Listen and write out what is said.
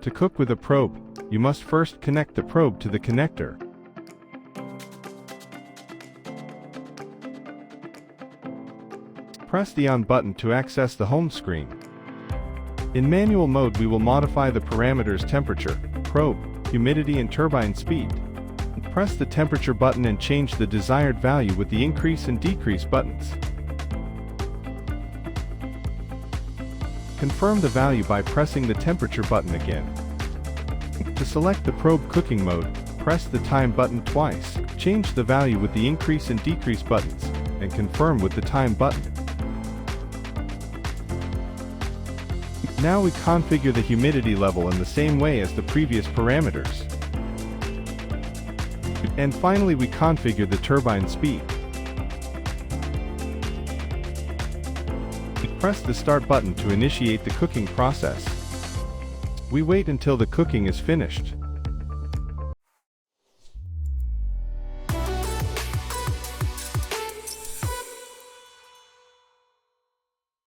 To cook with a probe, you must first connect the probe to the connector. Press the On button to access the home screen. In manual mode, we will modify the parameters temperature, probe, humidity and turbine speed. Press the temperature button and change the desired value with the increase and decrease buttons. Confirm the value by pressing the temperature button again. To select the probe cooking mode, press the time button twice. Change the value with the increase and decrease buttons, and confirm with the time button. Now we configure the humidity level in the same way as the previous parameters. And finally, we configure the turbine speed. Press the Start button to initiate the cooking process. We wait until the cooking is finished.